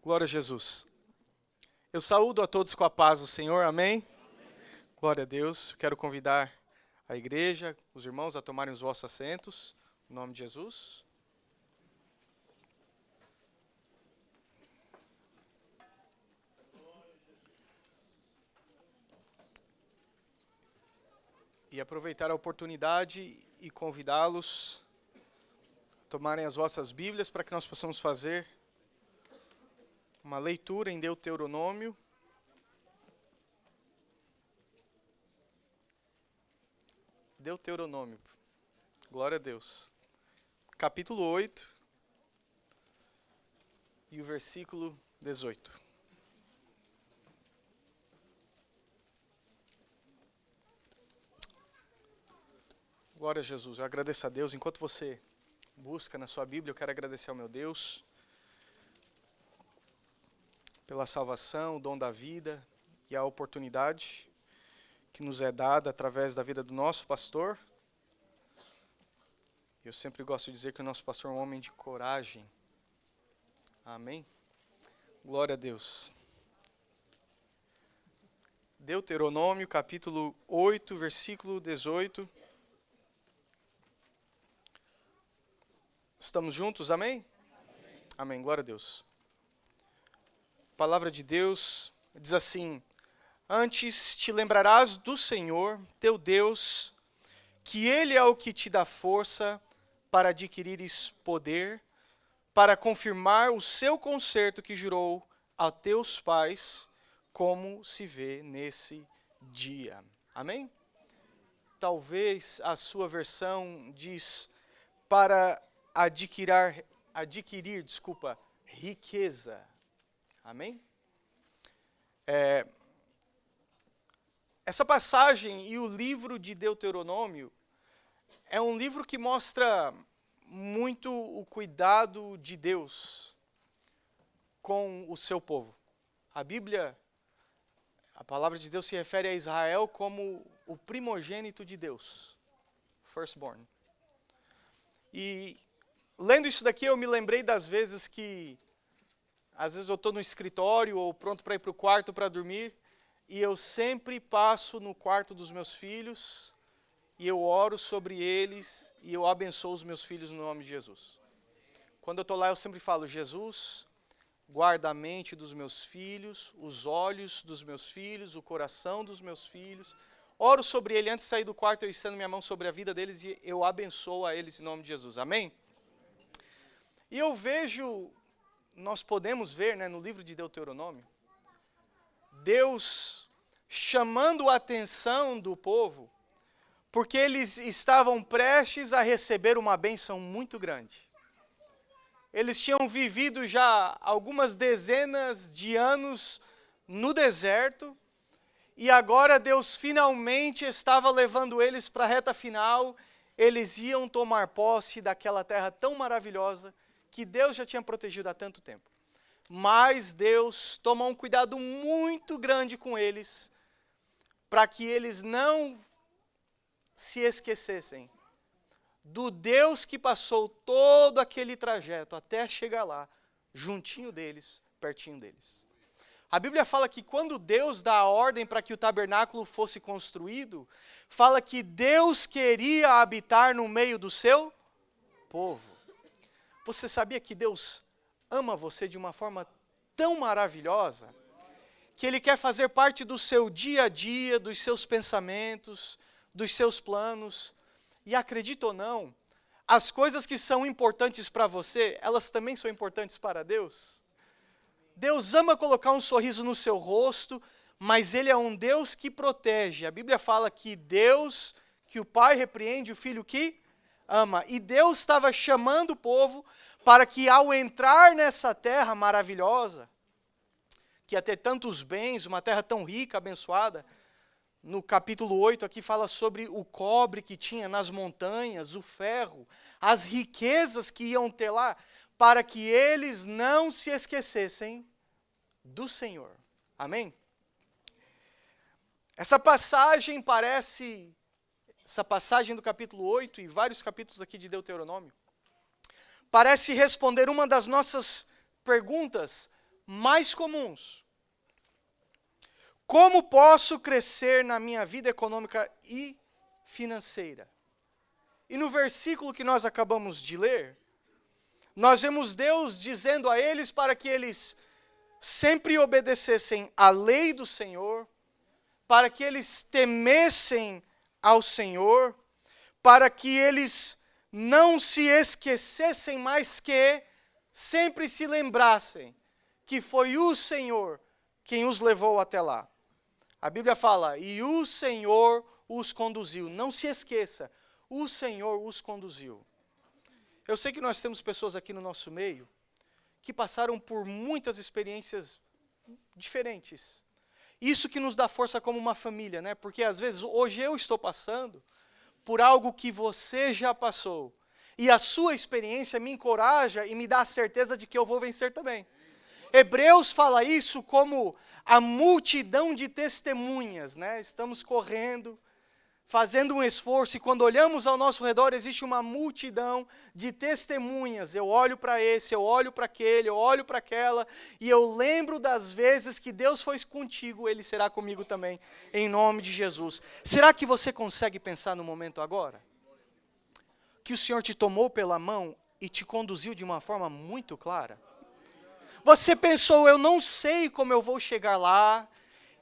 Glória a Jesus. Eu saúdo a todos com a paz do Senhor, amém? Glória a Deus. Quero convidar a igreja, os irmãos a tomarem os vossos assentos, em nome de Jesus. E aproveitar a oportunidade e convidá-los a tomarem as vossas Bíblias para que nós possamos fazer uma leitura em Deuteronômio. Deuteronômio. Glória a Deus. Capítulo 8 e o versículo 18. Glória a Jesus. Eu agradeço a Deus. Enquanto você busca na sua Bíblia, eu quero agradecer ao meu Deus pela salvação, o dom da vida e a oportunidade que nos é dada através da vida do nosso pastor. Eu sempre gosto de dizer que o nosso pastor é um homem de coragem. Amém? Glória a Deus. Deuteronômio, capítulo 8, versículo 18. Estamos juntos, amém? Amém. Amém, glória a Deus. A palavra de Deus diz assim: antes te lembrarás do Senhor, teu Deus, que Ele é o que te dá força para adquirires poder, para confirmar o seu concerto que jurou a teus pais, como se vê nesse dia. Amém? Talvez a sua versão diz para adquirir, riqueza. Amém? Essa passagem e o livro de Deuteronômio é um livro que mostra muito o cuidado de Deus com o seu povo. A Bíblia, a palavra de Deus se refere a Israel como o primogênito de Deus, firstborn. E lendo isso daqui eu me lembrei das vezes que, às vezes eu estou no escritório ou pronto para ir para o quarto para dormir, e eu sempre passo no quarto dos meus filhos, e eu oro sobre eles, e eu abençoo os meus filhos no nome de Jesus. Quando eu estou lá eu sempre falo: Jesus, guarda a mente dos meus filhos, os olhos dos meus filhos, o coração dos meus filhos. Oro sobre ele antes de sair do quarto, eu estendo minha mão sobre a vida deles e eu abençoo a eles em nome de Jesus. Amém? E eu vejo, nós podemos ver, no livro de Deuteronômio, Deus chamando a atenção do povo, porque eles estavam prestes a receber uma bênção muito grande. Eles tinham vivido já algumas dezenas de anos no deserto, e agora Deus finalmente estava levando eles para a reta final. Eles iam tomar posse daquela terra tão maravilhosa que Deus já tinha protegido há tanto tempo. Mas Deus tomou um cuidado muito grande com eles, para que eles não se esquecessem do Deus que passou todo aquele trajeto até chegar lá, juntinho deles, pertinho deles. A Bíblia fala que quando Deus dá a ordem para que o tabernáculo fosse construído, fala que Deus queria habitar no meio do seu povo. Você sabia que Deus ama você de uma forma tão maravilhosa, que Ele quer fazer parte do seu dia a dia, dos seus pensamentos, dos seus planos? E acredita ou não, as coisas que são importantes para você, elas também são importantes para Deus. Deus ama colocar um sorriso no seu rosto, mas Ele é um Deus que protege. A Bíblia fala que Deus, que o Pai repreende o Filho que ama. E Deus estava chamando o povo para que, ao entrar nessa terra maravilhosa, que ia ter tantos bens, uma terra tão rica, abençoada, no capítulo 8 aqui fala sobre o cobre que tinha nas montanhas, o ferro, as riquezas que iam ter lá, para que eles não se esquecessem do Senhor. Amém? Essa passagem do capítulo 8 e vários capítulos aqui de Deuteronômio, parece responder uma das nossas perguntas mais comuns. Como posso crescer na minha vida econômica e financeira? E no versículo que nós acabamos de ler, nós vemos Deus dizendo a eles para que eles sempre obedecessem à lei do Senhor, para que eles temessem ao Senhor, para que eles não se esquecessem, mas que sempre se lembrassem que foi o Senhor quem os levou até lá. A Bíblia fala, e o Senhor os conduziu. Não se esqueça, o Senhor os conduziu. Eu sei que nós temos pessoas aqui no nosso meio que passaram por muitas experiências diferentes. Isso que nos dá força como uma família, né? Porque às vezes hoje eu estou passando por algo que você já passou. E a sua experiência me encoraja e me dá a certeza de que eu vou vencer também. Hebreus fala isso como a multidão de testemunhas, né? Estamos correndo, fazendo um esforço, e quando olhamos ao nosso redor, existe uma multidão de testemunhas. Eu olho para esse, eu olho para aquele, eu olho para aquela, e eu lembro das vezes que Deus foi contigo, Ele será comigo também, em nome de Jesus. Será que você consegue pensar no momento agora? Que o Senhor te tomou pela mão e te conduziu de uma forma muito clara? Você pensou, eu não sei como eu vou chegar lá,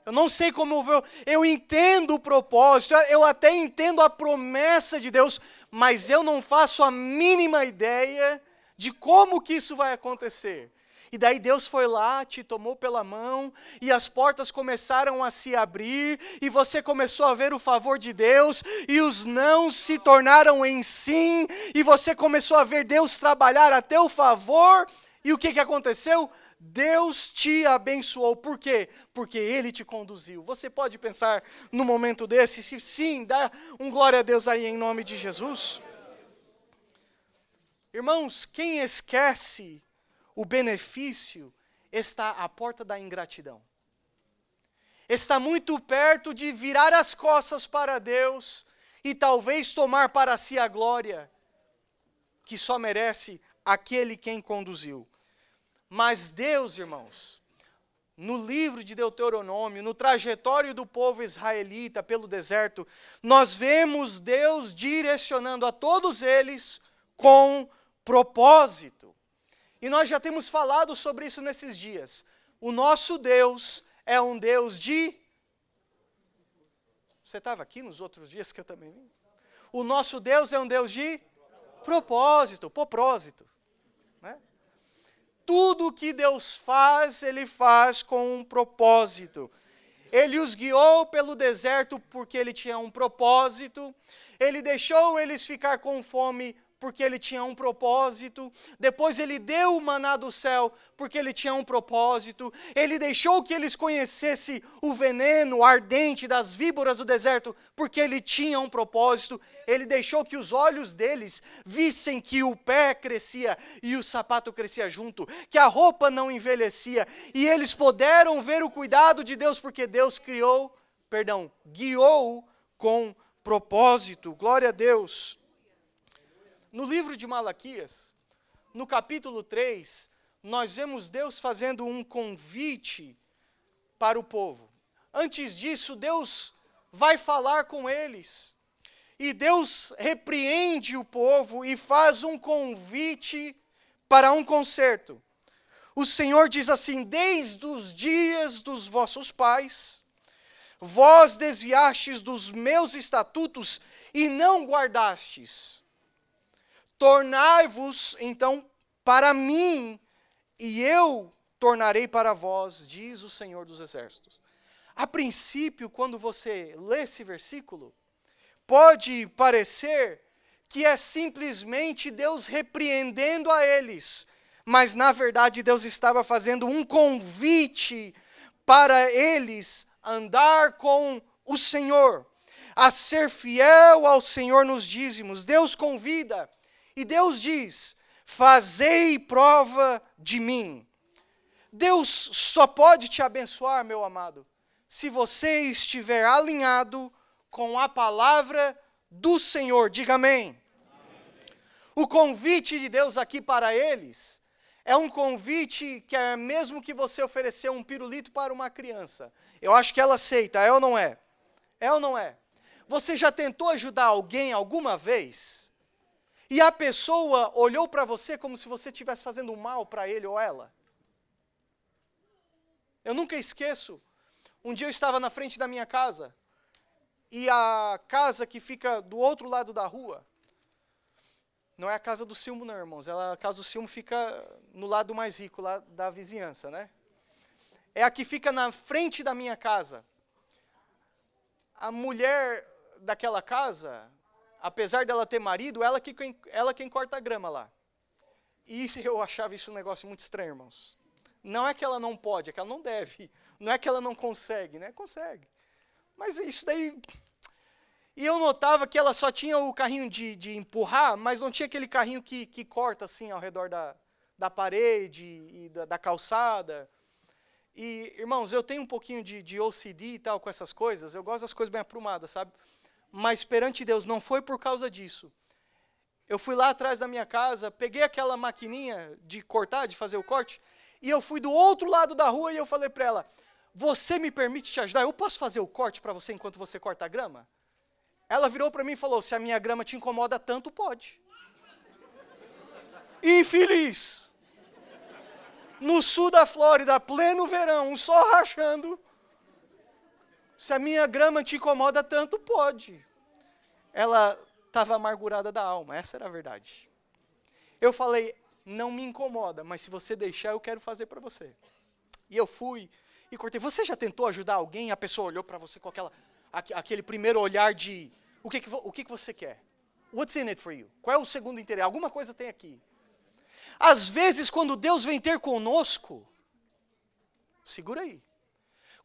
eu não sei como eu entendo o propósito, eu até entendo a promessa de Deus, mas eu não faço a mínima ideia de como que isso vai acontecer. E daí Deus foi lá, te tomou pela mão, e as portas começaram a se abrir, e você começou a ver o favor de Deus, e os não se tornaram em sim, e você começou a ver Deus trabalhar a teu favor, e o que aconteceu? Deus te abençoou. Por quê? Porque Ele te conduziu. Você pode pensar no momento desse? Se sim, dá um glória a Deus aí em nome de Jesus. Irmãos, quem esquece o benefício está à porta da ingratidão. Está muito perto de virar as costas para Deus e talvez tomar para si a glória que só merece aquele quem conduziu. Mas Deus, irmãos, no livro de Deuteronômio, no trajetório do povo israelita pelo deserto, nós vemos Deus direcionando a todos eles com propósito. E nós já temos falado sobre isso nesses dias. O nosso Deus é um Deus de... Você estava aqui nos outros dias que eu também vi? O nosso Deus é um Deus de propósito. Né? Tudo que Deus faz, Ele faz com um propósito. Ele os guiou pelo deserto porque Ele tinha um propósito. Ele deixou eles ficar com fome porque Ele tinha um propósito. Depois Ele deu o maná do céu porque Ele tinha um propósito. Ele deixou que eles conhecessem o veneno ardente das víboras do deserto porque Ele tinha um propósito. Ele deixou que os olhos deles vissem que o pé crescia e o sapato crescia junto, que a roupa não envelhecia, e eles puderam ver o cuidado de Deus porque Deus guiou com propósito. Glória a Deus. No livro de Malaquias, no capítulo 3, nós vemos Deus fazendo um convite para o povo. Antes disso, Deus vai falar com eles. E Deus repreende o povo e faz um convite para um concerto. O Senhor diz assim: desde os dias dos vossos pais, vós desviastes dos meus estatutos e não guardastes. Tornai-vos, então, para mim, e eu tornarei para vós, diz o Senhor dos Exércitos. A princípio, quando você lê esse versículo, pode parecer que é simplesmente Deus repreendendo a eles, mas na verdade Deus estava fazendo um convite para eles andar com o Senhor, a ser fiel ao Senhor nos dízimos. Deus convida. E Deus diz: fazei prova de mim. Deus só pode te abençoar, meu amado, se você estiver alinhado com a palavra do Senhor. Diga amém. O convite de Deus aqui para eles É um convite que é mesmo que você oferecer um pirulito para uma criança. Eu acho que ela aceita, é ou não é? É ou não é? Você já tentou ajudar alguém alguma vez? E a pessoa olhou para você como se você estivesse fazendo mal para ele ou ela? Eu nunca esqueço. Um dia eu estava na frente da minha casa. E a casa que fica do outro lado da rua, não é a casa do Silmo não, irmãos. A casa do Silmo fica no lado mais rico, lá da vizinhança, né? É a que fica na frente da minha casa. A mulher daquela casa, apesar dela ter marido, ela quem corta a grama lá. E eu achava isso um negócio muito estranho, irmãos. Não é que ela não pode, é que ela não deve. Não é que ela não consegue, né? Consegue. Mas isso daí... E eu notava que ela só tinha o carrinho de empurrar, mas não tinha aquele carrinho que corta assim ao redor da parede e da calçada. E, irmãos, eu tenho um pouquinho de OCD e tal com essas coisas. Eu gosto das coisas bem aprumadas, sabe? Mas perante Deus, não foi por causa disso. Eu fui lá atrás da minha casa, peguei aquela maquininha de cortar, de fazer o corte, e eu fui do outro lado da rua e eu falei para ela, você me permite te ajudar? Eu posso fazer o corte para você enquanto você corta a grama? Ela virou para mim e falou, se a minha grama te incomoda tanto, pode. Infeliz. No sul da Flórida, pleno verão, um sol rachando. Se a minha grama te incomoda tanto, pode. Ela estava amargurada da alma, essa era a verdade. Eu falei, não me incomoda, mas se você deixar, eu quero fazer para você. E eu fui e cortei. Você já tentou ajudar alguém? A pessoa olhou para você com aquele primeiro olhar de... O que você quer? What's in it for you? Qual é o segundo interesse? Alguma coisa tem aqui. Às vezes, quando Deus vem ter conosco, segura aí.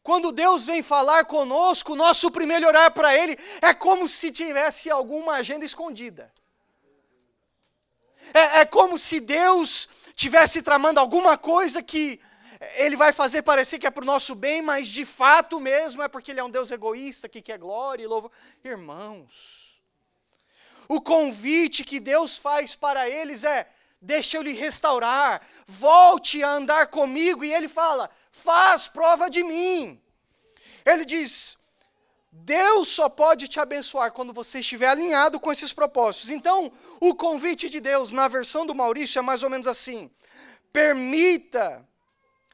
Quando Deus vem falar conosco, nosso primeiro olhar para Ele é como se tivesse alguma agenda escondida. É como se Deus tivesse tramando alguma coisa que Ele vai fazer parecer que é para o nosso bem, mas de fato mesmo é porque Ele é um Deus egoísta, que quer glória e louvor. Irmãos, o convite que Deus faz para eles é, deixa eu lhe restaurar, volte a andar comigo, e Ele fala, faz prova de mim. Ele diz, Deus só pode te abençoar quando você estiver alinhado com esses propósitos. Então, o convite de Deus, na versão do Maurício, é mais ou menos assim,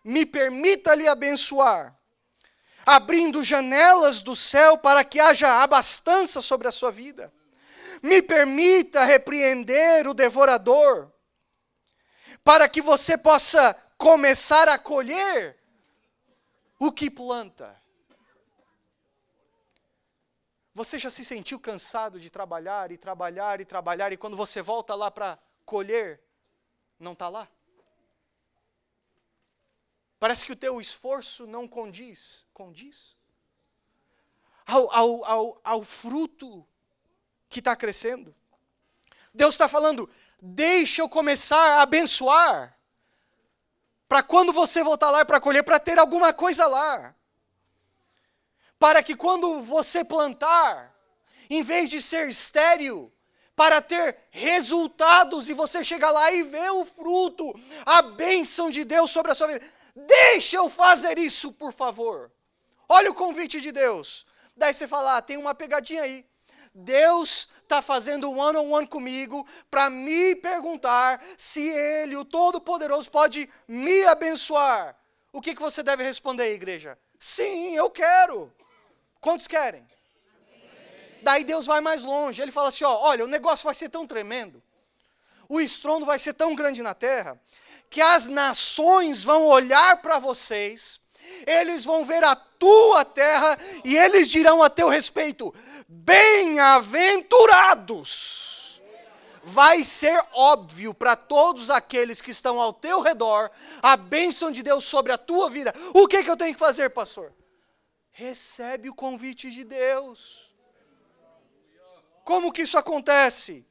me permita lhe abençoar, abrindo janelas do céu para que haja abastança sobre a sua vida. Me permita repreender o devorador, para que você possa começar a colher o que planta. Você já se sentiu cansado de trabalhar e trabalhar e trabalhar, e quando você volta lá para colher, não está lá? Parece que o teu esforço não condiz ao fruto que está crescendo. Deus está falando, deixa eu começar a abençoar, para quando você voltar lá para colher, para ter alguma coisa lá. Para que quando você plantar, em vez de ser estéril, para ter resultados e você chegar lá e ver o fruto, a bênção de Deus sobre a sua vida. Deixa eu fazer isso, por favor. Olha o convite de Deus. Daí você fala, tem uma pegadinha aí. Deus está fazendo um one-on-one comigo para me perguntar se Ele, o Todo-Poderoso, pode me abençoar. O que você deve responder, igreja? Sim, eu quero. Quantos querem? Daí Deus vai mais longe. Ele fala assim, olha, o negócio vai ser tão tremendo. O estrondo vai ser tão grande na terra, que as nações vão olhar para vocês, eles vão ver a tua terra, e eles dirão a teu respeito, bem-aventurados. Vai ser óbvio para todos aqueles que estão ao teu redor, a bênção de Deus sobre a tua vida. O que eu tenho que fazer, pastor? Recebe o convite de Deus. Como que isso acontece?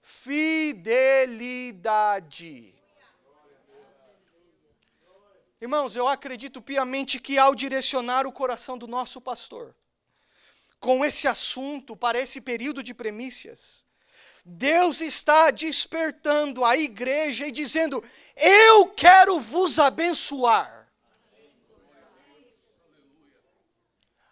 Fidelidade. Irmãos, eu acredito piamente que ao direcionar o coração do nosso pastor com esse assunto para esse período de primícias, Deus está despertando a igreja e dizendo: eu quero vos abençoar.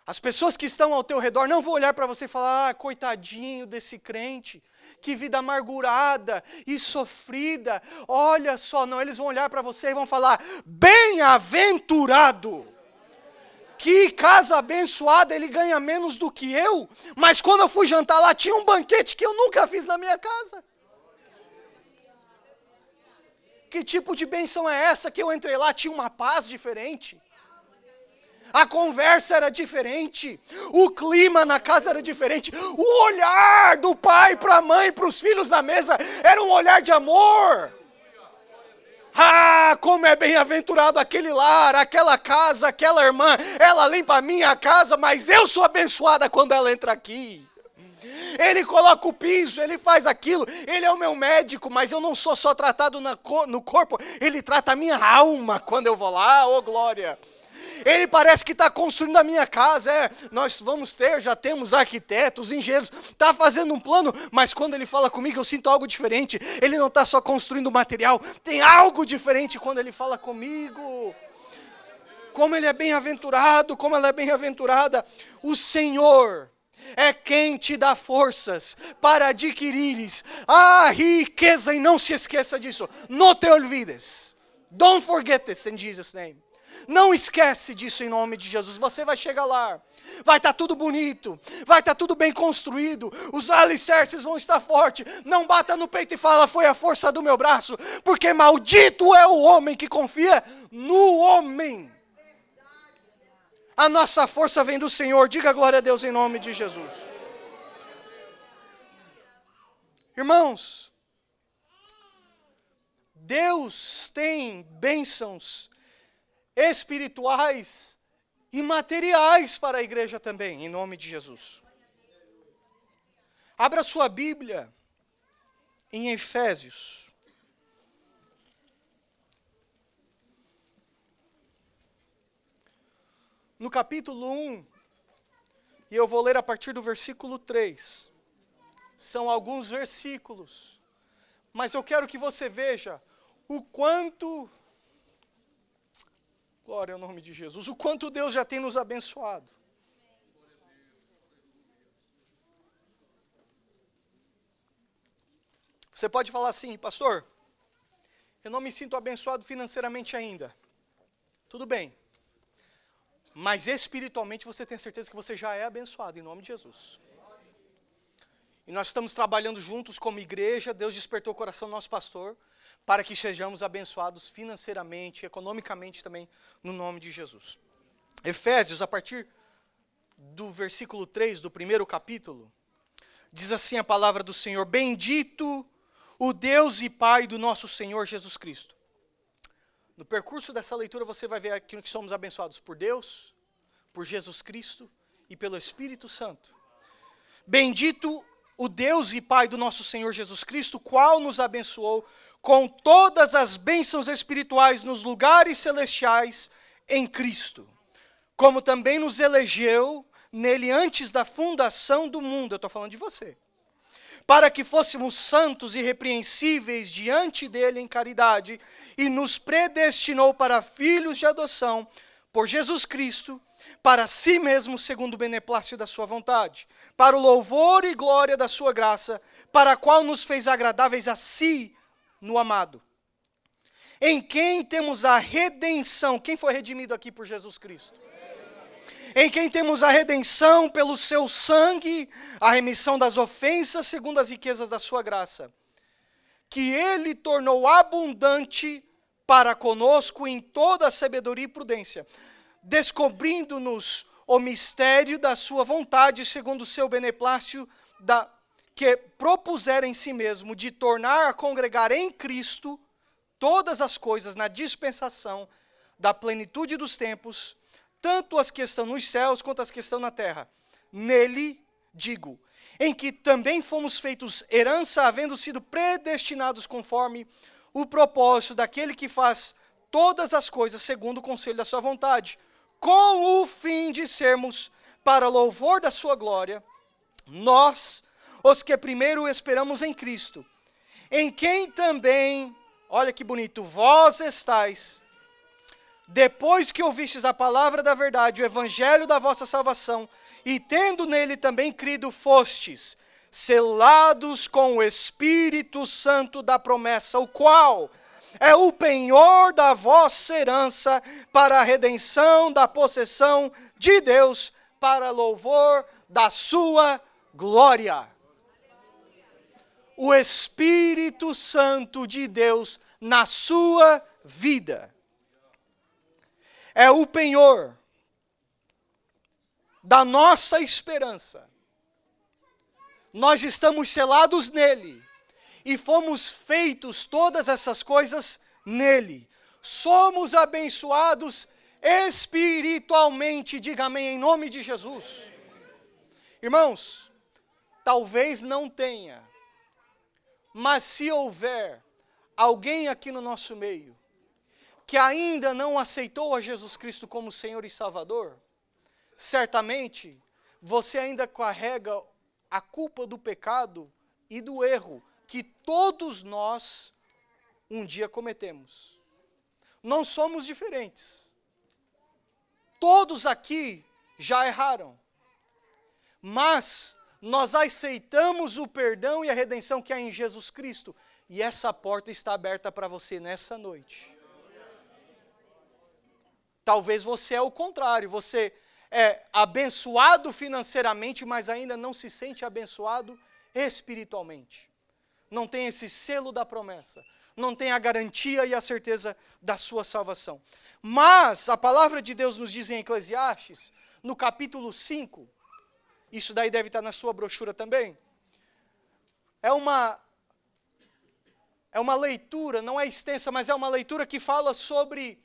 As pessoas que estão ao teu redor não vão olhar para você e falar: ah, coitadinho desse crente, que vida amargurada e sofrida, olha só. Não, eles vão olhar para você e vão falar: bem-aventurado. Que casa abençoada, ele ganha menos do que eu, mas quando eu fui jantar lá, tinha um banquete que eu nunca fiz na minha casa. Que tipo de bênção é essa que eu entrei lá, tinha uma paz diferente? A conversa era diferente, o clima na casa era diferente, o olhar do pai para a mãe, para os filhos na mesa, era um olhar de amor. Ah, como é bem-aventurado aquele lar, aquela casa, aquela irmã, ela limpa a minha casa, mas eu sou abençoada quando ela entra aqui. Ele coloca o piso, ele faz aquilo, ele é o meu médico, mas eu não sou só tratado no corpo, ele trata a minha alma quando eu vou lá, ô glória. Ele parece que está construindo a minha casa, nós já temos arquitetos, engenheiros, está fazendo um plano, mas quando ele fala comigo eu sinto algo diferente, ele não está só construindo material, tem algo diferente quando ele fala comigo. Como ele é bem-aventurado, como ela é bem-aventurada, o Senhor é quem te dá forças para adquirires a riqueza, e não se esqueça disso, não te olvides, don't forget this in Jesus' name. Não esquece disso em nome de Jesus. Você vai chegar lá, vai estar tudo bonito, vai estar tudo bem construído, os alicerces vão estar fortes. Não bata no peito e fala: foi a força do meu braço, porque maldito é o homem que confia no homem. A nossa força vem do Senhor. Diga glória a Deus em nome de Jesus. Irmãos, Deus tem bênçãos espirituais e materiais para a igreja também, em nome de Jesus. Abra sua Bíblia em Efésios. No capítulo 1, e eu vou ler a partir do versículo 3. São alguns versículos, mas eu quero que você veja o quanto, glória ao nome de Jesus, o quanto Deus já tem nos abençoado. Você pode falar assim: pastor, eu não me sinto abençoado financeiramente ainda. Tudo bem. Mas espiritualmente você tem certeza que você já é abençoado, em nome de Jesus. E nós estamos trabalhando juntos como igreja, Deus despertou o coração do nosso pastor, para que sejamos abençoados financeiramente, economicamente também, no nome de Jesus. Efésios, a partir do versículo 3 do primeiro capítulo, diz assim a palavra do Senhor: bendito o Deus e Pai do nosso Senhor Jesus Cristo. No percurso dessa leitura você vai ver aquilo que somos abençoados por Deus, por Jesus Cristo e pelo Espírito Santo. Bendito o Deus e Pai do nosso Senhor Jesus Cristo, qual nos abençoou com todas as bênçãos espirituais nos lugares celestiais em Cristo, como também nos elegeu nele antes da fundação do mundo. Eu estou falando de você. Para que fôssemos santos e irrepreensíveis diante dele em caridade, e nos predestinou para filhos de adoção por Jesus Cristo, para si mesmo, segundo o beneplácito da sua vontade, para o louvor e glória da sua graça, para a qual nos fez agradáveis a si no amado, em quem temos a redenção. Quem foi redimido aqui por Jesus Cristo? Em quem temos a redenção pelo seu sangue, a remissão das ofensas, segundo as riquezas da sua graça, que ele tornou abundante para conosco em toda a sabedoria e prudência, descobrindo-nos o mistério da sua vontade, segundo o seu beneplácito, que propusera em si mesmo, de tornar a congregar em Cristo todas as coisas na dispensação da plenitude dos tempos, tanto as que estão nos céus quanto as que estão na terra. Nele, digo, em que também fomos feitos herança, havendo sido predestinados conforme o propósito daquele que faz todas as coisas segundo o conselho da sua vontade, com o fim de sermos, para louvor da sua glória, nós, os que primeiro esperamos em Cristo, em quem também, olha que bonito, vós estáis, depois que ouvistes a palavra da verdade, o evangelho da vossa salvação, e tendo nele também crido, fostes selados com o Espírito Santo da promessa, o qual é o penhor da vossa herança para a redenção da possessão de Deus, para louvor da sua glória. O Espírito Santo de Deus na sua vida é o penhor da nossa esperança. Nós estamos selados nele e fomos feitos todas essas coisas nele. Somos abençoados espiritualmente, diga amém em nome de Jesus. Irmãos, talvez não tenha, mas se houver alguém aqui no nosso meio que ainda não aceitou a Jesus Cristo como Senhor e Salvador, certamente você ainda carrega a culpa do pecado e do erro que todos nós um dia cometemos. Não somos diferentes. Todos aqui já erraram. Mas nós aceitamos o perdão e a redenção que há em Jesus Cristo. E essa porta está aberta para você nessa noite. Talvez você é o contrário, você é abençoado financeiramente, mas ainda não se sente abençoado espiritualmente. Não tem esse selo da promessa, não tem a garantia e a certeza da sua salvação. Mas a palavra de Deus nos diz em Eclesiastes, no capítulo 5, isso daí deve estar na sua brochura também, é uma leitura, não é extensa, mas é uma leitura que fala sobre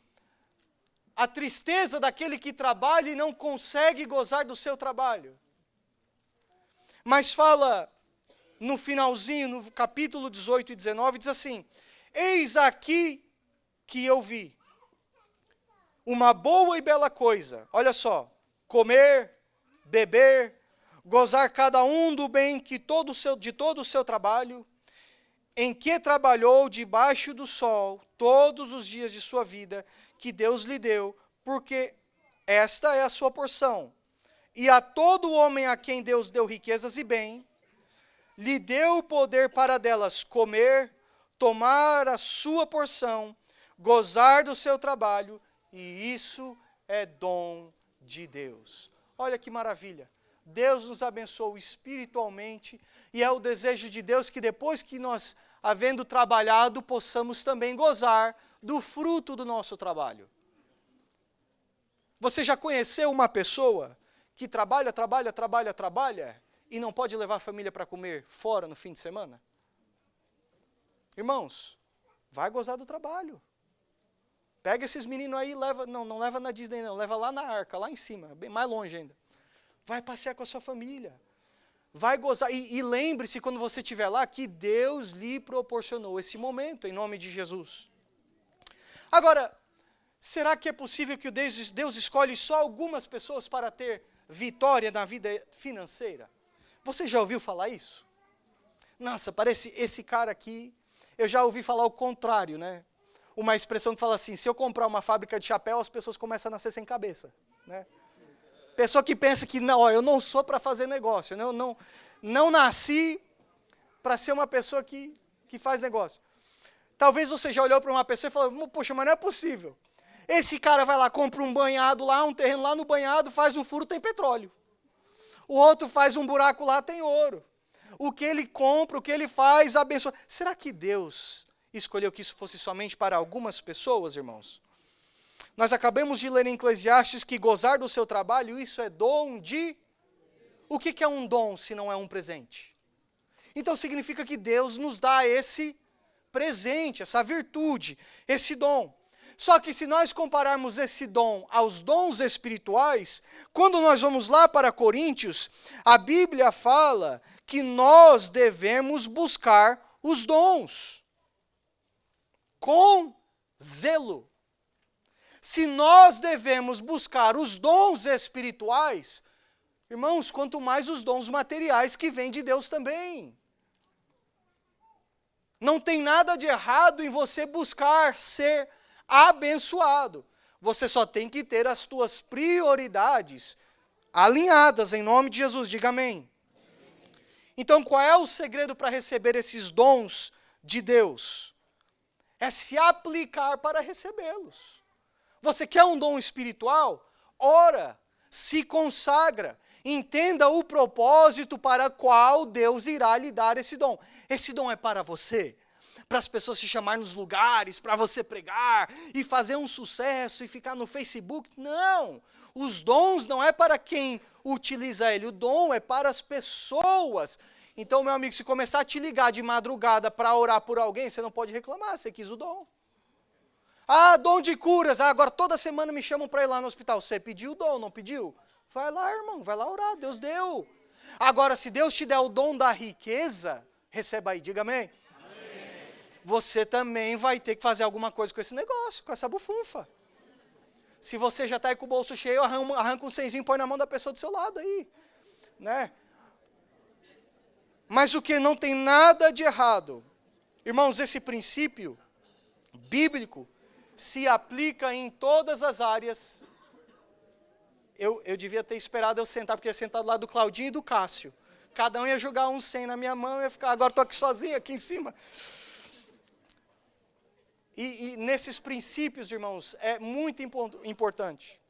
a tristeza daquele que trabalha e não consegue gozar do seu trabalho. Mas fala no finalzinho, no capítulo 18 e 19, diz assim: eis aqui que eu vi uma boa e bela coisa, olha só, comer, beber, gozar cada um do bem que de todo o seu trabalho, em que trabalhou debaixo do sol todos os dias de sua vida, que Deus lhe deu, porque esta é a sua porção. E a todo homem a quem Deus deu riquezas e bem, lhe deu o poder para delas comer, tomar a sua porção, gozar do seu trabalho, e isso é dom de Deus. Olha que maravilha. Deus nos abençoou espiritualmente, e é o desejo de Deus que depois que nós, havendo trabalhado, possamos também gozar do fruto do nosso trabalho. Você já conheceu uma pessoa que trabalha e não pode levar a família para comer fora no fim de semana? Irmãos, vai gozar do trabalho. Pega esses meninos aí e leva, não leva na Disney não, leva lá na Arca, lá em cima, bem mais longe ainda. Vai passear com a sua família. Vai gozar. E lembre-se, quando você estiver lá, que Deus lhe proporcionou esse momento, em nome de Jesus. Agora, será que é possível que Deus escolhe só algumas pessoas para ter vitória na vida financeira? Você já ouviu falar isso? Nossa, parece esse cara aqui. Eu já ouvi falar o contrário, né? Uma expressão que fala assim: se eu comprar uma fábrica de chapéu, as pessoas começam a nascer sem cabeça, né? Pessoa que pensa que não, eu não sou para fazer negócio, não nasci para ser uma pessoa que faz negócio. Talvez você já olhou para uma pessoa e falou: poxa, mas não é possível. Esse cara vai lá, compra um banhado lá, um terreno lá no banhado, faz um furo, tem petróleo. O outro faz um buraco lá, tem ouro. O que ele compra, o que ele faz, abençoa. Será que Deus escolheu que isso fosse somente para algumas pessoas, irmãos? Nós acabamos de ler em Eclesiastes que gozar do seu trabalho, isso é dom de... O que é um dom se não é um presente? Então significa que Deus nos dá esse presente, essa virtude, esse dom. Só que se nós compararmos esse dom aos dons espirituais, quando nós vamos lá para Coríntios, a Bíblia fala que nós devemos buscar os dons com zelo. Se nós devemos buscar os dons espirituais, Irmãos, quanto mais os dons materiais que vêm de Deus também. Não tem nada de errado em você buscar ser abençoado. Você só tem que ter as tuas prioridades alinhadas em nome de Jesus. Diga amém. Então, qual é o segredo para receber esses dons de Deus? É se aplicar para recebê-los. Você quer um dom espiritual? Ora, se consagra, entenda o propósito para qual Deus irá lhe dar esse dom. Esse dom é para você, para as pessoas te chamarem nos lugares, para você pregar e fazer um sucesso e ficar no Facebook. Não, os dons não é para quem utiliza ele, o dom é para as pessoas. Então, meu amigo, se começar a te ligar de madrugada para orar por alguém, você não pode reclamar, você quis o dom. Ah, dom de curas, agora toda semana me chamam para ir lá no hospital. Você pediu o dom, não pediu? Vai lá, irmão, vai lá orar, Deus deu. Agora, se Deus te der o dom da riqueza, receba aí, diga amém. Amém. Você também vai ter que fazer alguma coisa com esse negócio, com essa bufunfa. Se você já está aí com o bolso cheio, arranca um cenzinho e põe na mão da pessoa do seu lado aí. Né? Mas o que não tem nada de errado. Irmãos, esse princípio bíblico se aplica em todas as áreas. Eu devia ter esperado eu sentar, porque eu ia sentar do lado do Claudinho e do Cássio. Cada um ia jogar um 100 na minha mão, eu ia ficar, agora estou aqui sozinho, aqui em cima. E nesses princípios, irmãos, é muito importante.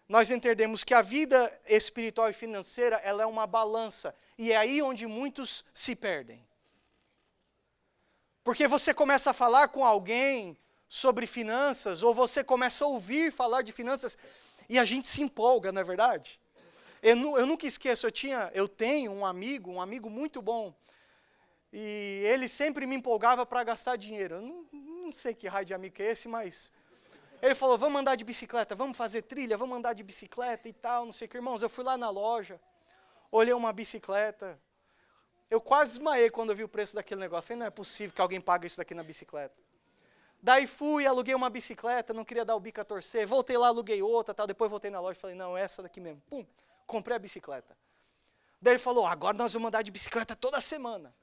Nós entendemos que a vida espiritual e financeira, ela é uma balança. E é aí onde muitos se perdem. Porque você começa a falar com alguém sobre finanças, ou você começa a ouvir falar de finanças, e a gente se empolga, não é verdade? Eu nunca esqueço, eu tenho um amigo muito bom, e ele sempre me empolgava para gastar dinheiro. Eu não sei que raio de amigo é esse, mas ele falou, vamos andar de bicicleta, vamos fazer trilha, vamos andar de bicicleta e tal, não sei o que. Irmãos, eu fui lá na loja, olhei uma bicicleta, eu quase desmaiei quando eu vi o preço daquele negócio. Eu falei, não é possível que alguém pague isso daqui na bicicleta. Daí fui, aluguei uma bicicleta, não queria dar o bico a torcer, voltei lá, aluguei outra, tal. Depois voltei na loja e falei, não, essa daqui mesmo. Pum, comprei a bicicleta. Daí ele falou, agora nós vamos andar de bicicleta toda semana.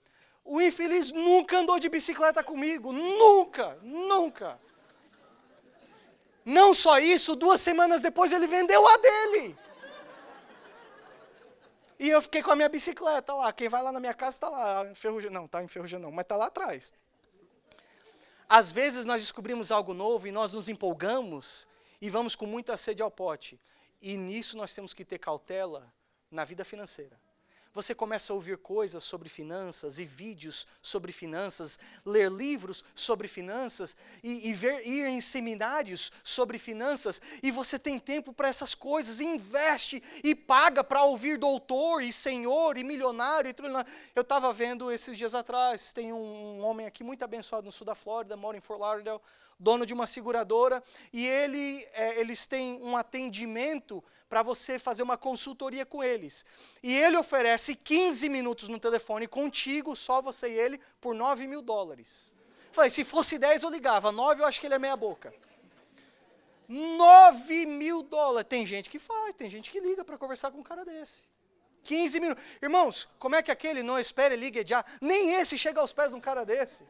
O infeliz nunca andou de bicicleta comigo, nunca. Não só isso, 2 semanas depois ele vendeu a dele. E eu fiquei com a minha bicicleta lá, quem vai lá na minha casa está lá, enferrujando, não, está enferrujando não, mas está lá atrás. Às vezes nós descobrimos algo novo e nós nos empolgamos e vamos com muita sede ao pote. E nisso nós temos que ter cautela na vida financeira. Você começa a ouvir coisas sobre finanças e vídeos sobre finanças, ler livros sobre finanças e ir em seminários sobre finanças, e você tem tempo para essas coisas, e investe e paga para ouvir doutor e senhor e milionário e trilionário. Eu estava vendo esses dias atrás, tem um homem aqui muito abençoado no sul da Flórida, mora em Fort Lauderdale, dono de uma seguradora, e eles têm um atendimento para você fazer uma consultoria com eles. E ele oferece 15 minutos no telefone contigo, só você e ele, por $9.000. Falei, se fosse 10 eu ligava, 9 eu acho que ele é meia boca. $9.000. Tem gente que faz, tem gente que liga para conversar com um cara desse. 15 minutos. Irmãos, como é que aquele não espere, ligue já? Nem esse chega aos pés de um cara desse.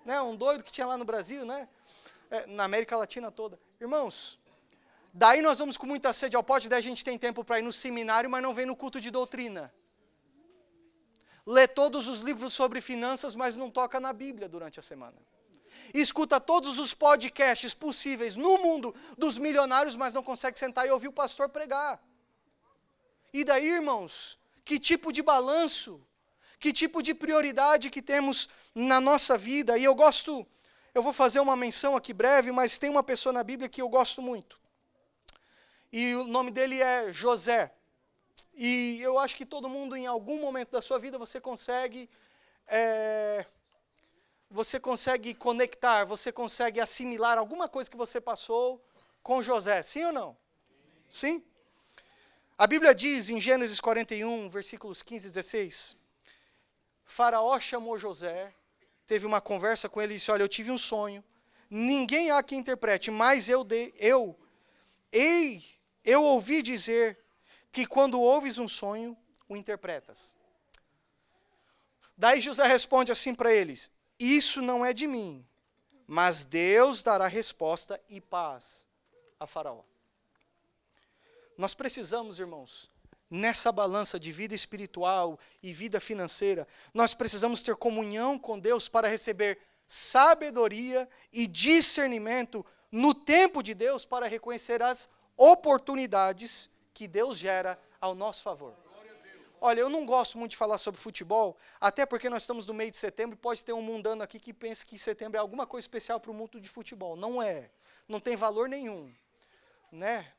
Né? Um doido que tinha lá no Brasil, né? Na América Latina toda. Irmãos, daí nós vamos com muita sede ao pote, daí a gente tem tempo para ir no seminário, mas não vem no culto de doutrina. Lê todos os livros sobre finanças, mas não toca na Bíblia durante a semana. Escuta todos os podcasts possíveis no mundo dos milionários, mas não consegue sentar e ouvir o pastor pregar. E daí, irmãos, que tipo de balanço, que tipo de prioridade que temos na nossa vida? E eu vou fazer uma menção aqui breve, mas tem uma pessoa na Bíblia que eu gosto muito. E o nome dele é José. E eu acho que todo mundo, em algum momento da sua vida, você consegue conectar, você consegue assimilar alguma coisa que você passou com José. Sim ou não? Sim? A Bíblia diz em Gênesis 41, versículos 15 e 16, Faraó chamou José, teve uma conversa com ele e disse, olha, eu tive um sonho, ninguém há que interprete, mas eu ouvi dizer que quando ouves um sonho, o interpretas. Daí José responde assim para eles: isso não é de mim, mas Deus dará resposta e paz a Faraó. Nós precisamos, irmãos, nessa balança de vida espiritual e vida financeira, nós precisamos ter comunhão com Deus para receber sabedoria e discernimento no tempo de Deus para reconhecer as oportunidades que Deus gera ao nosso favor. Olha, eu não gosto muito de falar sobre futebol, até porque nós estamos no meio de setembro e pode ter um mundano aqui que pensa que setembro é alguma coisa especial para o mundo de futebol. Não é. Não tem valor nenhum. Né?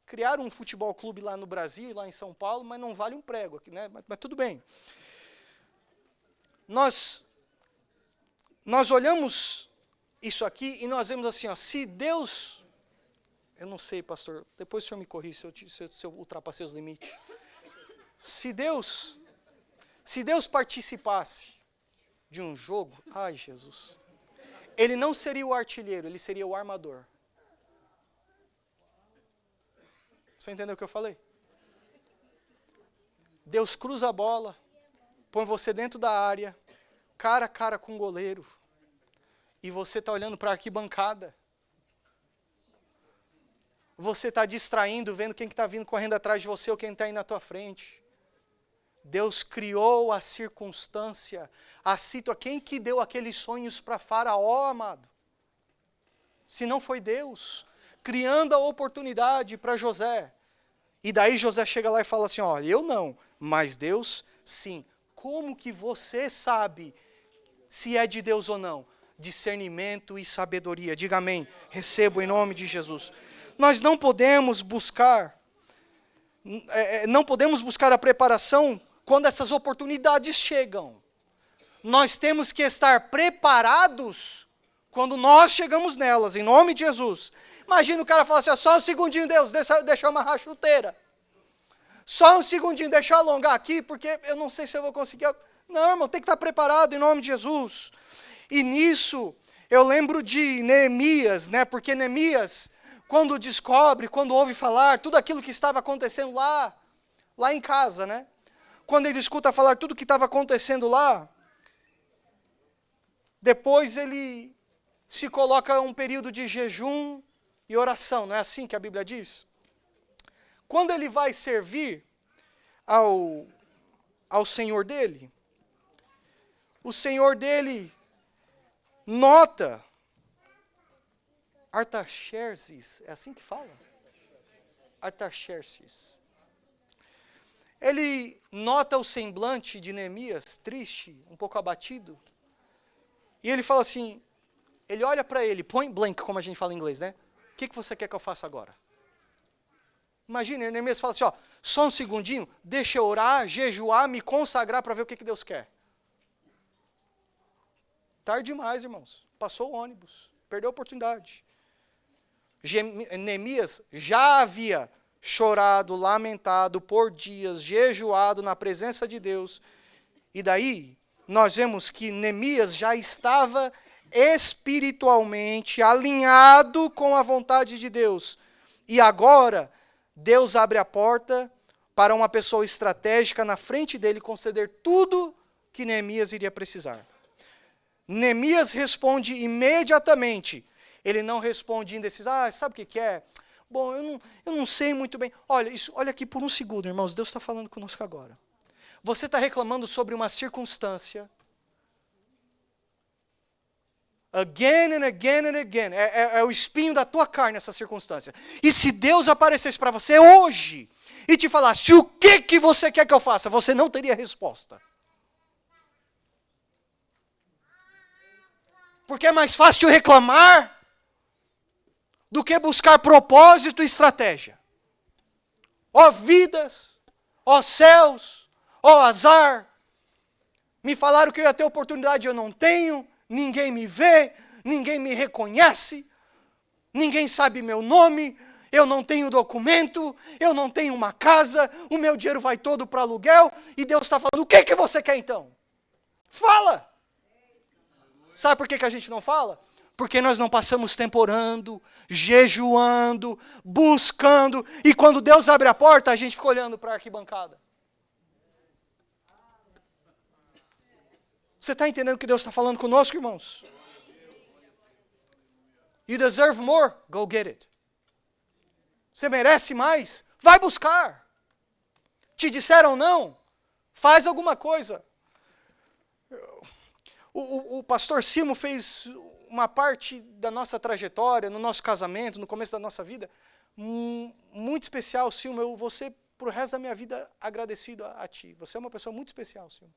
Criaram um futebol clube lá no Brasil, lá em São Paulo, mas não vale um prego aqui, né? Mas tudo bem. Nós olhamos isso aqui e nós vemos assim, ó, se Deus... Eu não sei, pastor, depois o senhor me corrige se eu ultrapassei os limites. Se Deus participasse de um jogo, ai Jesus, ele não seria o artilheiro, ele seria o armador. Você entendeu o que eu falei? Deus cruza a bola, põe você dentro da área, cara a cara com o goleiro, e você está olhando para a arquibancada. Você está distraindo, vendo quem está vindo correndo atrás de você ou quem está aí na tua frente. Deus criou a circunstância, quem que deu aqueles sonhos para Faraó, amado? Se não foi Deus, criando a oportunidade para José. E daí José chega lá e fala assim, olha, eu não, mas Deus sim. Como que você sabe se é de Deus ou não? Discernimento e sabedoria. Diga amém. Recebo em nome de Jesus. Nós não podemos buscar a preparação quando essas oportunidades chegam. Nós temos que estar preparados quando nós chegamos nelas, em nome de Jesus. Imagina o cara falar assim, só um segundinho, Deus, deixa eu amarrar a chuteira. Só um segundinho, deixa eu alongar aqui, porque eu não sei se eu vou conseguir. Não, irmão, tem que estar preparado em nome de Jesus. E nisso, eu lembro de Neemias, né? Porque Neemias, quando descobre, quando ouve falar, tudo aquilo que estava acontecendo lá em casa, né? Quando ele escuta falar tudo o que estava acontecendo lá, depois ele se coloca um período de jejum e oração, não é assim que a Bíblia diz? Quando ele vai servir ao senhor dele, o senhor dele nota, Artaxerxes, é assim que fala? Artaxerxes. Ele nota o semblante de Neemias, triste, um pouco abatido, e ele fala assim, ele olha para ele, point blank, como a gente fala em inglês, né? O que você quer que eu faça agora? Imagina, Neemias fala assim, ó, só um segundinho, deixa eu orar, jejuar, me consagrar para ver o que Deus quer. Tarde demais, irmãos. Passou o ônibus, perdeu a oportunidade. Neemias já havia chorado, lamentado por dias, jejuado na presença de Deus. E daí, nós vemos que Neemias já estava espiritualmente alinhado com a vontade de Deus. E agora, Deus abre a porta para uma pessoa estratégica na frente dele conceder tudo que Neemias iria precisar. Neemias responde imediatamente. Ele não responde indeciso. Sabe o que é? Bom, eu não sei muito bem. Olha aqui por um segundo, irmãos. Deus está falando conosco agora. Você está reclamando sobre uma circunstância. Again and again and again. É o espinho da tua carne essa circunstância. E se Deus aparecesse para você hoje e te falasse o que você quer que eu faça, você não teria resposta. Porque é mais fácil reclamar do que buscar propósito e estratégia. Ó vidas, ó céus, ó azar. Me falaram que eu ia ter oportunidade e eu não tenho. Ninguém me vê, ninguém me reconhece. Ninguém sabe meu nome. Eu não tenho documento, eu não tenho uma casa. O meu dinheiro vai todo para aluguel. E Deus está falando, o que você quer então? Fala! Sabe por que a gente não fala? Porque nós não passamos tempo orando, jejuando, buscando, e quando Deus abre a porta, a gente fica olhando para a arquibancada. Você está entendendo o que Deus está falando conosco, irmãos? You deserve more? Go get it. Você merece mais? Vai buscar. Te disseram não? Faz alguma coisa. O pastor Silmo fez uma parte da nossa trajetória, no nosso casamento, no começo da nossa vida, muito especial, Silmo. Eu vou ser, pro resto da minha vida, agradecido a ti. Você é uma pessoa muito especial, Silmo.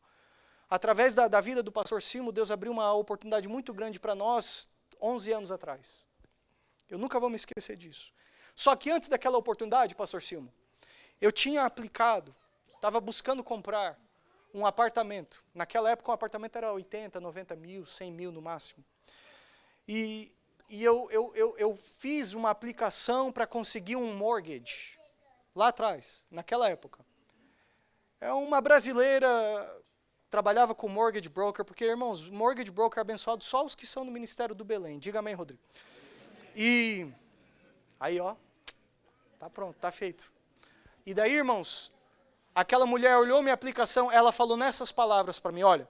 Através da vida do pastor Silmo, Deus abriu uma oportunidade muito grande para nós, 11 anos atrás. Eu nunca vou me esquecer disso. Só que antes daquela oportunidade, pastor Silmo, eu tinha aplicado, estava buscando comprar um apartamento. Naquela época, um apartamento era 80, 90 mil, 100 mil no máximo. E eu fiz uma aplicação para conseguir um mortgage, lá atrás, naquela época. É uma brasileira, trabalhava com mortgage broker, porque, irmãos, mortgage broker é abençoado só os que são no Ministério do Belém. Diga amém, Rodrigo. E aí, ó, tá pronto, tá feito. E daí, irmãos, aquela mulher olhou minha aplicação, ela falou nessas palavras para mim, olha,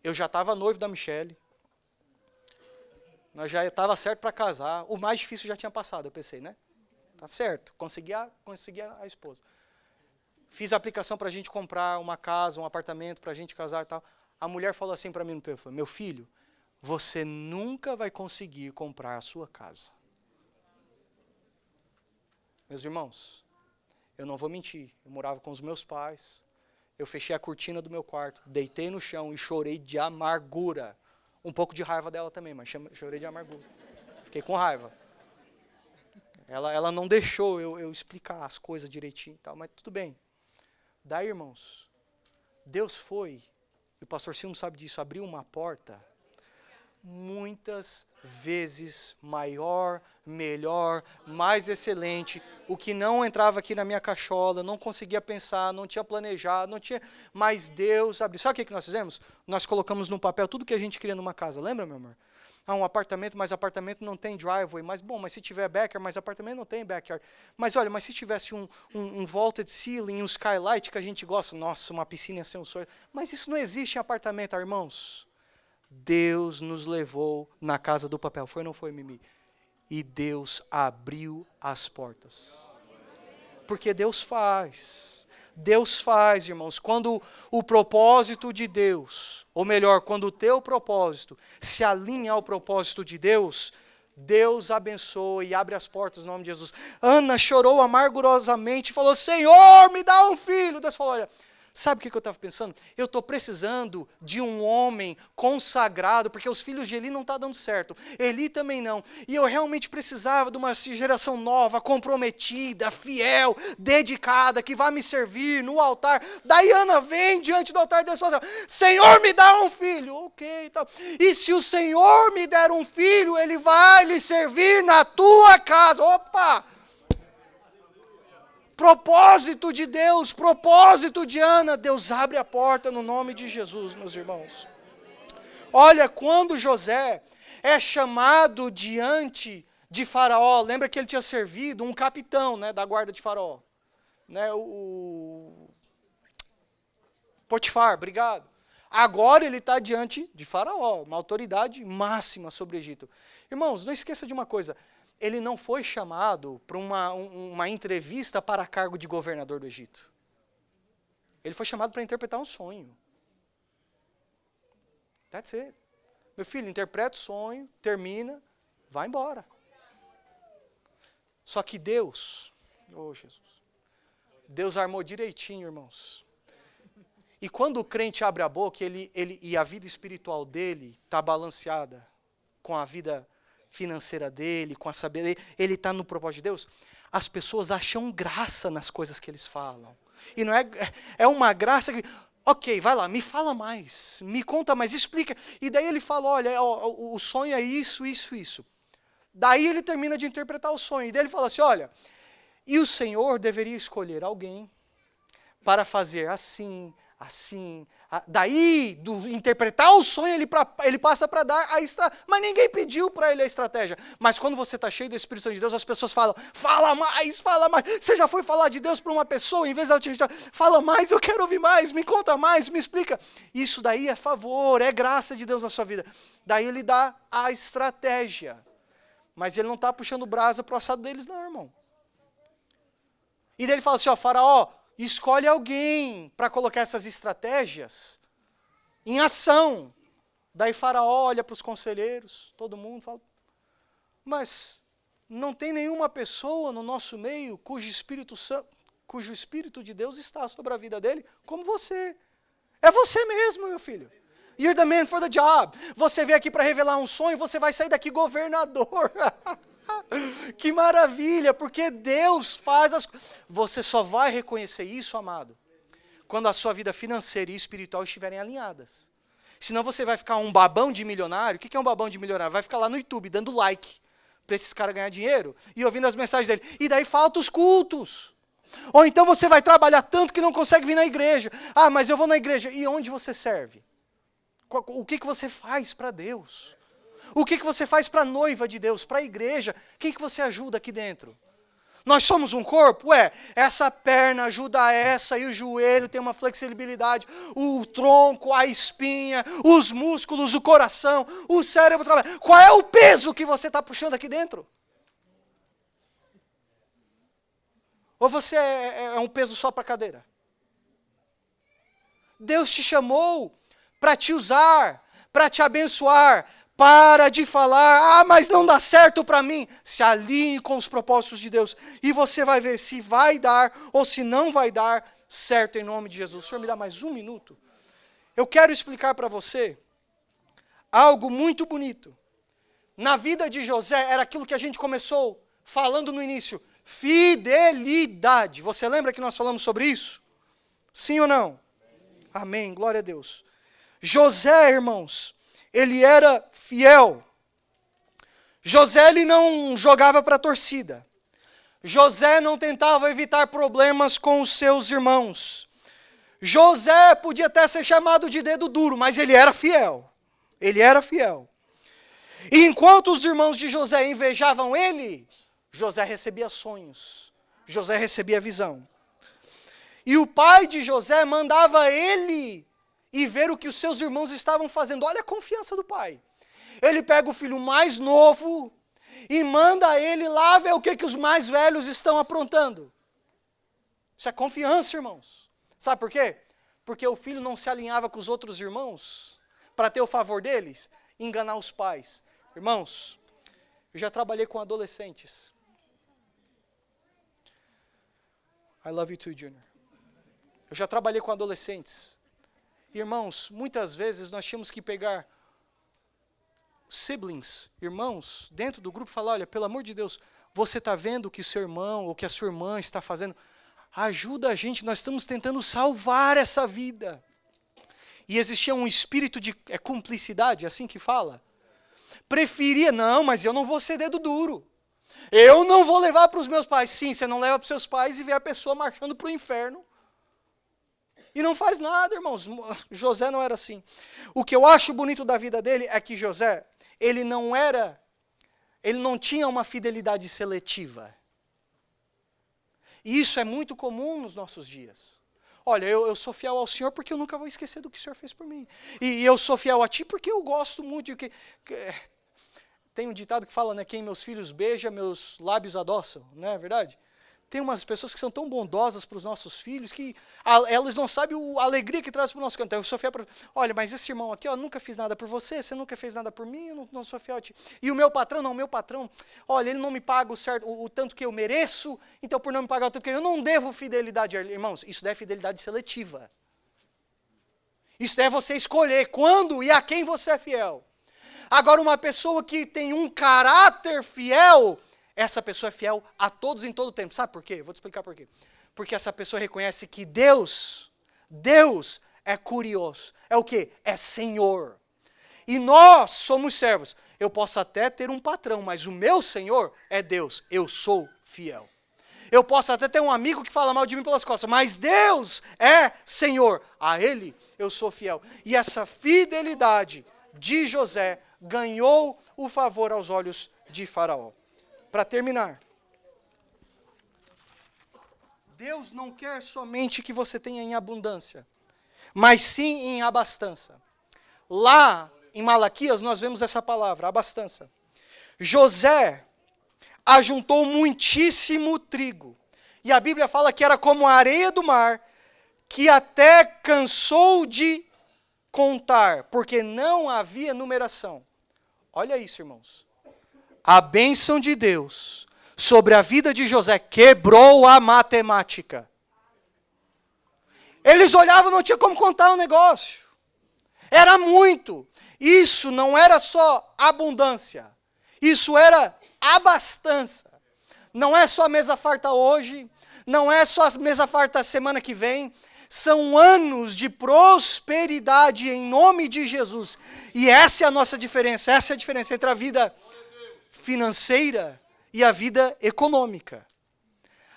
eu já estava noivo da Michele, nós já estava certo para casar, o mais difícil já tinha passado, eu pensei, né? Tá certo, consegui a esposa. Fiz a aplicação para a gente comprar uma casa, um apartamento, para a gente casar e tal. A mulher falou assim para mim no telefone, meu filho, você nunca vai conseguir comprar a sua casa. Meus irmãos, eu não vou mentir, eu morava com os meus pais, eu fechei a cortina do meu quarto, deitei no chão e chorei de amargura. Um pouco de raiva dela também, mas chorei de amargura. Fiquei com raiva. Ela não deixou eu explicar as coisas direitinho e tal, mas tudo bem. Daí, irmãos, Deus foi, e o pastor Silmo sabe disso, abriu uma porta muitas vezes maior, melhor, mais excelente, o que não entrava aqui na minha cachola, não conseguia pensar, não tinha planejado, não tinha, mas Deus abriu. Sabe o que nós fizemos? Nós colocamos no papel tudo que a gente queria numa casa, lembra, meu amor? Um apartamento, mas apartamento não tem driveway, mas bom, mas se tiver backyard, mas apartamento não tem backyard. Mas olha, mas se tivesse um vaulted ceiling, um skylight que a gente gosta, nossa, uma piscina ia ser um sonho. Mas isso não existe em apartamento, irmãos. Deus nos levou na casa do papel, foi ou não foi, Mimi? E Deus abriu as portas. Porque Deus faz, irmãos, quando o propósito de Deus, ou melhor, quando o teu propósito se alinha ao propósito de Deus, Deus abençoa e abre as portas no nome de Jesus. Ana chorou amargurosamente e falou, Senhor, me dá um filho. Deus falou, olha, sabe o que eu estava pensando? Eu estou precisando de um homem consagrado, porque os filhos de Eli não estão dando certo. Eli também não. E eu realmente precisava de uma geração nova, comprometida, fiel, dedicada, que vai me servir no altar. Daí Ana vem diante do altar de Deus e fala, Senhor, me dá um filho. Ok, tal. E se o Senhor me der um filho, ele vai lhe servir na tua casa. Opa! Propósito de Deus, propósito de Ana, Deus abre a porta no nome de Jesus, meus irmãos. Olha, quando José é chamado diante de Faraó, lembra que ele tinha servido um capitão, né, da guarda de Faraó, né, o Potifar, obrigado. Agora ele está diante de Faraó, uma autoridade máxima sobre o Egito. Irmãos, não esqueça de uma coisa, ele não foi chamado para uma entrevista para cargo de governador do Egito. Ele foi chamado para interpretar um sonho. That's it. Meu filho, interpreta o sonho, termina, vai embora. Só que Deus, oh Jesus, Deus armou direitinho, irmãos. E quando o crente abre a boca, e a vida espiritual dele está balanceada com a vida financeira dele, com a sabedoria, ele está no propósito de Deus, as pessoas acham graça nas coisas que eles falam. E não é uma graça que, ok, vai lá, me fala mais, me conta mais, explica. E daí ele fala, olha, o sonho é isso, isso, isso. Daí ele termina de interpretar o sonho, e daí ele fala assim, olha, e o Senhor deveria escolher alguém para fazer assim, assim. Daí, do interpretar o sonho, ele passa para dar a estratégia. Mas ninguém pediu para ele a estratégia. Mas quando você está cheio do Espírito Santo de Deus, as pessoas falam, fala mais, fala mais. Você já foi falar de Deus para uma pessoa, em vez dela te responder, fala mais, eu quero ouvir mais, me conta mais, me explica. Isso daí é favor, é graça de Deus na sua vida. Daí ele dá a estratégia. Mas ele não está puxando brasa para o assado deles não, irmão. E daí ele fala assim, ó, Faraó, escolhe alguém para colocar essas estratégias em ação. Daí Faraó olha para os conselheiros, todo mundo fala, mas não tem nenhuma pessoa no nosso meio cujo Espírito de Deus está sobre a vida dele, como você. É você mesmo, meu filho. You're the man for the job. Você veio aqui para revelar um sonho, você vai sair daqui governador. Que maravilha, porque Deus faz as coisas. Você só vai reconhecer isso, amado, quando a sua vida financeira e espiritual estiverem alinhadas. Senão você vai ficar um babão de milionário. O que é um babão de milionário? Vai ficar lá no YouTube dando like para esses caras ganhar dinheiro e ouvindo as mensagens dele. E daí falta os cultos. Ou então você vai trabalhar tanto que não consegue vir na igreja. Ah, mas eu vou na igreja. E onde você serve? O que você faz para Deus? O que você faz para a noiva de Deus, para a igreja? Quem que você ajuda aqui dentro? Nós somos um corpo? Essa perna ajuda essa, e o joelho tem uma flexibilidade, o tronco, a espinha, os músculos, o coração, o cérebro trabalha. Qual é o peso que você está puxando aqui dentro? Ou você é um peso só para a cadeira? Deus te chamou para te usar, para te abençoar. Para de falar, mas não dá certo para mim. Se alinhe com os propósitos de Deus. E você vai ver se vai dar ou se não vai dar certo em nome de Jesus. O Senhor me dá mais um minuto? Eu quero explicar para você algo muito bonito. Na vida de José era aquilo que a gente começou falando no início. Fidelidade. Você lembra que nós falamos sobre isso? Sim ou não? Amém, glória a Deus. José, irmãos, ele era fiel. José, ele não jogava para a torcida. José não tentava evitar problemas com os seus irmãos. José podia até ser chamado de dedo duro, mas ele era fiel. Ele era fiel. E enquanto os irmãos de José invejavam ele, José recebia sonhos. José recebia visão. E o pai de José mandava ele e ver o que os seus irmãos estavam fazendo. Olha a confiança do pai. Ele pega o filho mais novo e manda ele lá ver o que os mais velhos estão aprontando. Isso é confiança, irmãos. Sabe por quê? Porque o filho não se alinhava com os outros irmãos para ter o favor deles, enganar os pais. Irmãos, eu já trabalhei com adolescentes. I love you too, Junior. Eu já trabalhei com adolescentes. Irmãos, muitas vezes nós tínhamos que pegar siblings, irmãos, dentro do grupo e falar, olha, pelo amor de Deus, você está vendo o que o seu irmão ou que a sua irmã está fazendo? Ajuda a gente, nós estamos tentando salvar essa vida. E existia um espírito de cumplicidade, assim que fala. Preferia, não, mas eu não vou ser dedo duro. Eu não vou levar para os meus pais. Sim, você não leva para os seus pais e vê a pessoa marchando para o inferno. E não faz nada, irmãos. José não era assim. O que eu acho bonito da vida dele é que José, ele não tinha uma fidelidade seletiva. E isso é muito comum nos nossos dias. Olha, eu sou fiel ao Senhor porque eu nunca vou esquecer do que o Senhor fez por mim. E eu sou fiel a ti porque eu gosto muito. Tem um ditado que fala, né, quem meus filhos beija, meus lábios adoçam, não é verdade? Tem umas pessoas que são tão bondosas para os nossos filhos que elas não sabem a alegria que traz para o nosso canto. Então, eu sou fiel para... Olha, mas esse irmão aqui, eu nunca fiz nada por você, você nunca fez nada por mim, eu não sou fiel a ti. E o meu patrão, olha, ele não me paga o tanto que eu mereço, então por não me pagar o tanto que eu não devo fidelidade. Irmãos, isso daí é fidelidade seletiva. Isso daí é você escolher quando e a quem você é fiel. Agora, uma pessoa que tem um caráter fiel... Essa pessoa é fiel a todos em todo tempo. Sabe por quê? Vou te explicar por quê. Porque essa pessoa reconhece que Deus é curioso. É o quê? É Senhor. E nós somos servos. Eu posso até ter um patrão, mas o meu Senhor é Deus. Eu sou fiel. Eu posso até ter um amigo que fala mal de mim pelas costas, mas Deus é Senhor. A Ele eu sou fiel. E essa fidelidade de José ganhou o favor aos olhos de Faraó. Para terminar, Deus não quer somente que você tenha em abundância, mas sim em abastança. Lá em Malaquias nós vemos essa palavra, abastança. José ajuntou muitíssimo trigo. E a Bíblia fala que era como a areia do mar, que até cansou de contar, porque não havia numeração. Olha isso, irmãos. A bênção de Deus sobre a vida de José quebrou a matemática. Eles olhavam, não tinha como contar o negócio. Era muito. Isso não era só abundância. Isso era abastança. Não é só mesa farta hoje, não é só mesa farta semana que vem. São anos de prosperidade em nome de Jesus. E essa é a nossa diferença. Essa é a diferença entre a vida financeira e a vida econômica.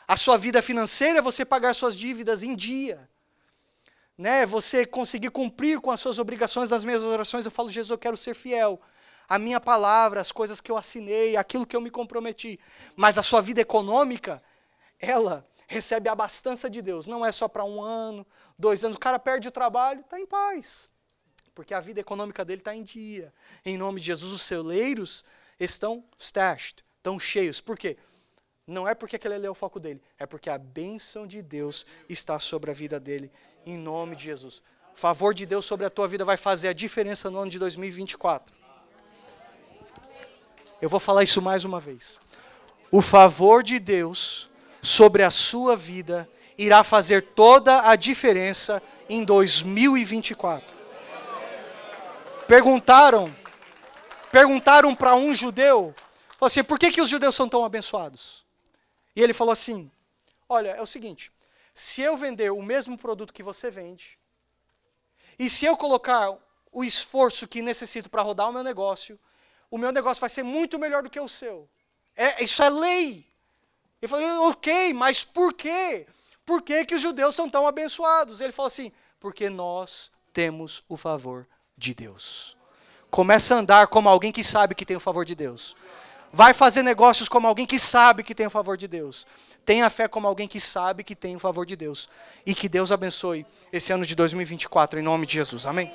A sua vida financeira é você pagar suas dívidas em dia. Né? Você conseguir cumprir com as suas obrigações nas minhas orações. Eu falo, Jesus, eu quero ser fiel. A minha palavra, as coisas que eu assinei, aquilo que eu me comprometi. Mas a sua vida econômica, ela recebe a abastança de Deus. Não é só para 1 ano, 2 anos. O cara perde o trabalho, está em paz. Porque a vida econômica dele está em dia. Em nome de Jesus, os celeiros estão stashed, estão cheios. Por quê? Não é porque aquele ali é o foco dele. É porque a bênção de Deus está sobre a vida dele. Em nome de Jesus. O favor de Deus sobre a tua vida vai fazer a diferença no ano de 2024. Eu vou falar isso mais uma vez. O favor de Deus sobre a sua vida irá fazer toda a diferença em 2024. Perguntaram para um judeu, falou assim, por que os judeus são tão abençoados? E ele falou assim, olha, é o seguinte, se eu vender o mesmo produto que você vende, e se eu colocar o esforço que necessito para rodar o meu negócio vai ser muito melhor do que o seu. Isso é lei. Ele falou, ok, mas por quê? Por que os judeus são tão abençoados? Ele falou assim, porque nós temos o favor de Deus. Começa a andar como alguém que sabe que tem o favor de Deus. Vai fazer negócios como alguém que sabe que tem o favor de Deus. Tenha fé como alguém que sabe que tem o favor de Deus. E que Deus abençoe esse ano de 2024, em nome de Jesus. Amém?